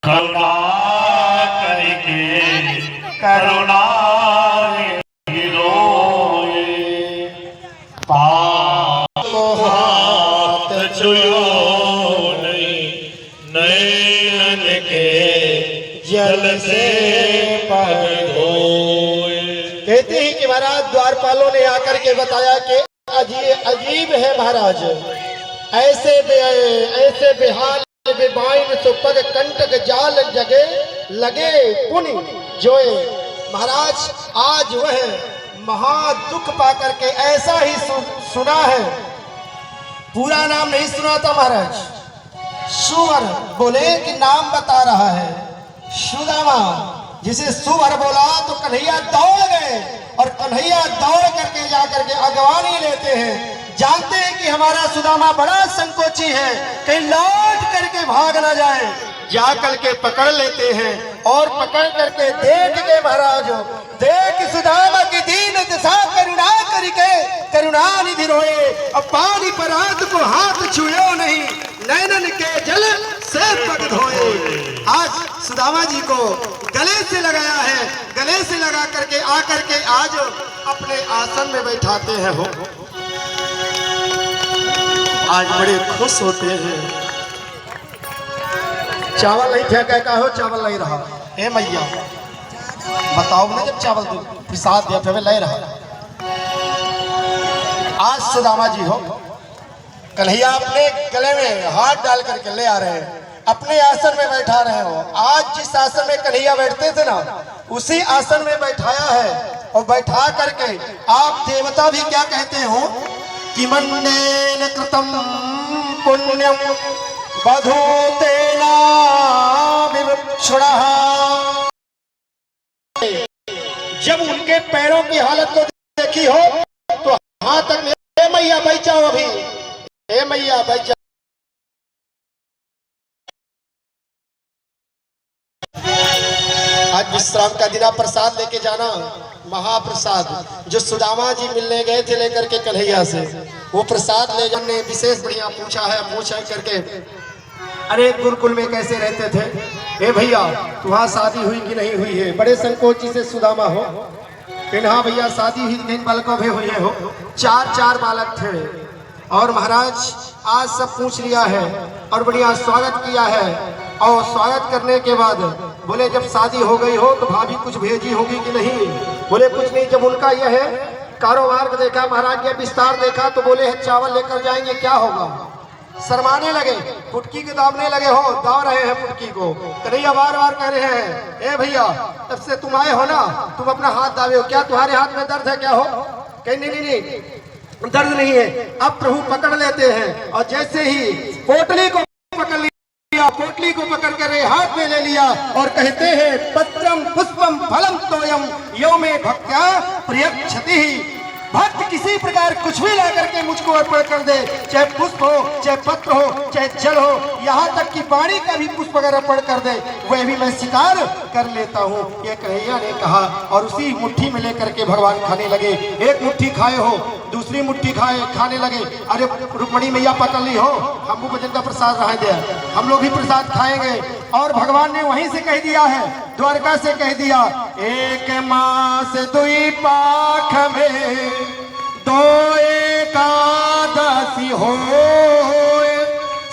करुणा करके करुणा रोए, पाप हाथ छुयो नहीं, नैन के जल से पग धोए। कहते हैं कि महाराज द्वारपालों ने आकर के बताया कि अजीब है महाराज, ऐसे बेहाल बेबाइन सो पग कंटक जाल जगे लगे पुनि जोए। महाराज आज वह महा दुख पाकर के ऐसा ही सुना है, पूरा नाम नहीं सुना था महाराज, सुवर बोले कि नाम बता रहा है सुदामा। जिसे सुवर बोला तो कन्हैया दौड़ गए और कन्हैया दौड़ करके जाकर के अगवानी लेते हैं। जानते हैं कि हमारा सुदामा बड़ा संकोची है, कहीं लौट करके भाग ना जाए, जाकर के पकड़ लेते हैं और पकड़ करके देख के महाराज देख सुदामा की दीन दशा करुणा करके करुणा निधि रोए। अब पानी पर हाथ को हाथ छुए नहीं, नैनन के जल से पग धोए। आज सुदामा जी को गले से लगाया है, गले से लगा करके आकर के आज अपने आसन में बैठाते हैं। हो आज बड़े खुश होते हैं। चावल नहीं था, क्या हो चावल नहीं रहा, ए मैया बताओ ना, जब चावल प्रसाद दिया था ले रहा। आज सुदामा जी हो कन्हैया अपने गले में हाथ डाल करके ले आ रहे हैं, अपने आसन में बैठा रहे हो। आज जिस आसन में कन्हैया बैठते थे ना, उसी आसन में बैठाया है और बैठा करके आप देवता भी क्या कहते हो कि मन्नेन कृतम पुण्यम बधूतेना विवक्षुणः। जब उनके पैरों की हालत को देखी हो तो हाथ तक ए मैया बैठ जाओ, अभी ए मैया बैठ जाओ। आज विश्राम का दिन प्रसाद लेके जाना, महाप्रसाद जो सुदामा जी मिलने गए थे लेकर के कन्हैया से, वो प्रसाद ले जाने विशेष बढ़िया पूछा है, पूछा करके अरे गुरुकुल में कैसे रहते थे, ए भैया तुम्हारा शादी हुई कि नहीं हुई है। बड़े संकोची से सुदामा हो, हाँ भैया शादी हुई, तीन बालकों भी हुए हो, चार बालक थे। और महाराज आज सब पूछ लिया है और बढ़िया स्वागत किया है। और स्वागत करने के बाद बोले जब शादी हो गई हो तो भाभी कुछ भेजी होगी कि नहीं, बोले कुछ नहीं। जब उनका यह है कारोबार को देखा महाराज, ये विस्तार देखा तो बोले चावल लेकर जाएंगे, क्या होगा। शर्माने लगे, पुटकी के दाबने लगे, हो दाव रहे हैं पुटकी को। कन्हैया बार बार कह रहे हैं ए भैया तब से तुम आए हो ना, तुम अपना हाथ दावे हो, क्या तुम्हारे हाथ में दर्द है क्या हो। कहीं नहीं दर्द नहीं है। अब प्रभु पकड़ लेते हैं और जैसे ही पोटली को पकड़ लिया, पोटली को पकड़ कर हाथ में ले लिया और कहते हैं पत्रम पुष्पम फलम तोयम यो में भक्त्या प्रियक्षति। भक्त किसी प्रकार कुछ भी ला करके मुझको अर्पण कर दे, चाहे पुष्प हो, चाहे पत्र हो, चाहे जल हो, यहाँ तक कि पानी का भी पुष्प अगर अर्पण कर दे वह भी मैं स्वीकार कर लेता हूँ, ये कन्हैया ने कहा। और उसी मुट्ठी में लेकर के भगवान खाने लगे। एक मुट्ठी खाए हो, दूसरी मुट्ठी खाने लगे। अरे रुक्मणी मैया पकड़ ली हो, हम भजन का प्रसाद रह दिया, हम लोग भी प्रसाद खाएंगे। और भगवान ने वहीं से कह दिया है, द्वारका से कह दिया, एक मास दुई पाख में दो एकादशी हो,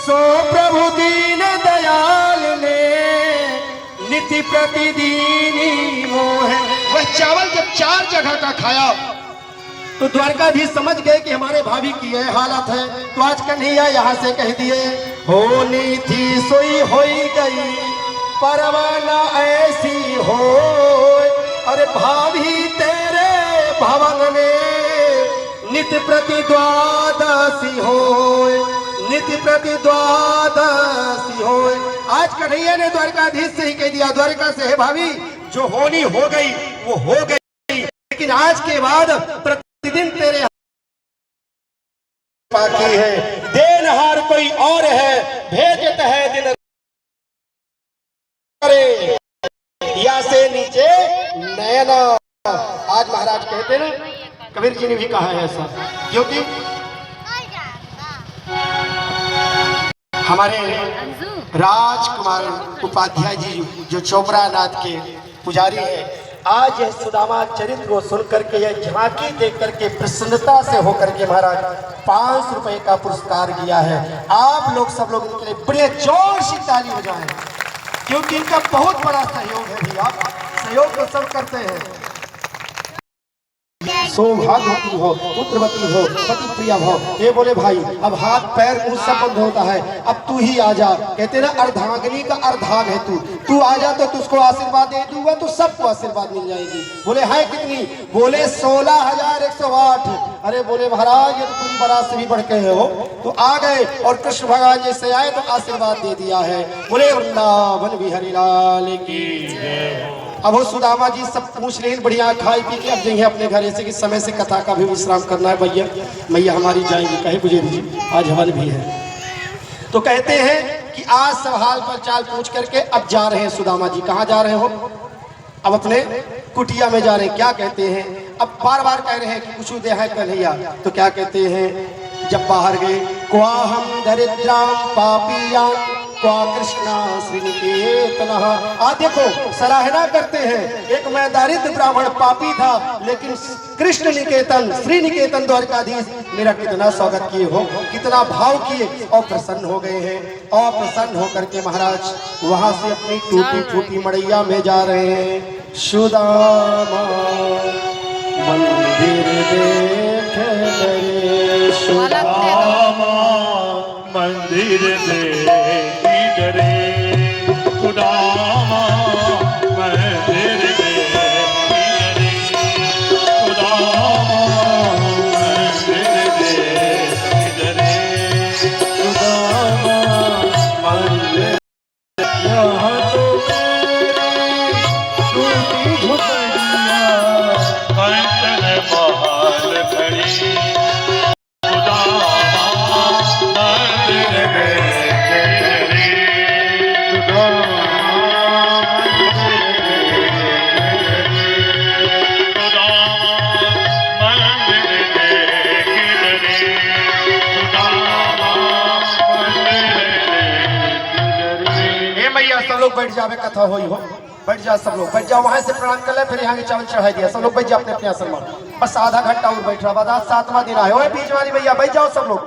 सो प्रभु दीन दयाल ने नित्य प्रतिदीनी मोह। वह चावल जब 4 जगह का खाया तो द्वारकाधीश समझ गए कि हमारे भाभी की यह हालत है। तो आज कन्हैया यहाँ से कह दिए, होनी थी सोई होई गई परवाना ऐसी हो, अरे भाभी तेरे भवन में नित्य प्रति द्वादशी हो, नित्य प्रति द्वादशी हो। आज कन्हैया ने द्वारकाधीश से ही कह दिया, द्वारका से है भाभी जो होनी हो गई वो हो गई, लेकिन आज के बाद प्रतिदिन तेरे बाकी है, देनहार कोई और है, भेजत है दिन करे या से नीचे नयना। आज महाराज कहते ना, कबीर जी ने भी कहा है ऐसा, क्योंकि हमारे राजकुमार उपाध्याय जी जो चोपड़ा नाथ के पुजारी हैं, आज यह सुदामा चरित्र को सुन करके, यह झांकी देख करके प्रसन्नता से होकर के महाराज 500 रुपए का पुरस्कार दिया है। आप लोग सब लोग इनके लिए बड़े जोर से ताली बजाएं, क्योंकि इनका बहुत बड़ा सहयोग है भैया। सहयोग तो सब करते हैं। सौभाग्यवती हो, पुत्रवती हो, पति प्रिया हो। ये बोले भाई अब हाथ पैर मुंह सब बंद होता है, अब तू ही आ जा। कहते ना अर्धांगिनी का अर्धांग है तू आ जा तो तुझको आशीर्वाद दे दूंगा, तो सबको आशीर्वाद मिल जाएगी। बोले है कितनी? बोले 16,108। अरे बोले महाराज ये तो पूरी बारात से भी बढ़ के है हो। तो आ गए और कृष्ण भगवान जैसे आए तो आशीर्वाद दे दिया है। बोले वृंदावन बिहारी लाल की। अब वो सुदामा जी सब पूछ रहे बढ़िया खाई पी के अब जाएंगे अपने घर, ऐसे कि समय से कथा का भी विश्राम करना है भैया। मैया हमारी जाएंगी, कहे बुझे जी आज हवन भी है। तो कहते हैं कि आज सब हाल पर चाल पूछ करके अब जा रहे हैं सुदामा जी। कहाँ जा रहे हो? अब अपने कुटिया में जा रहे हैं। क्या कहते हैं? अब बार बार कह रहे हैं कि कुछ दे है कन्हैया। तो क्या कहते हैं जब बाहर गए? क्वा हम दरिद्राम पापिया क्वा कृष्णा श्रीनिकेतन। आ देखो सराहना करते हैं, एक मैं दरिद्र ब्राह्मण पापी था, लेकिन कृष्ण निकेतन श्री निकेतन द्वारकाधीश मेरा कितना स्वागत किए हो, कितना भाव किए और प्रसन्न हो गए हैं। और प्रसन्न होकर के महाराज वहां से अपनी टूटी फूटी मड़ैया में जा रहे हैं। सुदामा मंदिर देख रे, सुदामा मंदिर देख डरे, सुदामा मंदिर देख डरे, सुदामा मंदिर देख डरे, सुदामा मंदिर। यहाँ तो मेरी टूटी झुपड़िया कंचन महल खड़ी, सब लोग बैठ जावे, कथा होई हो। बैठ जा सब लोग, बैठ जाओ। वहां से प्रणाम कर ले, फिर यहाँ के चावल चढ़ाई दिया। सब लोग बैठ जाओ अपने अपने आसन में। बस आधा घंटा और बैठ रहा, बाद 7वां दिन आए हो। बीच वाली भैया बैठ जाओ सब लोग।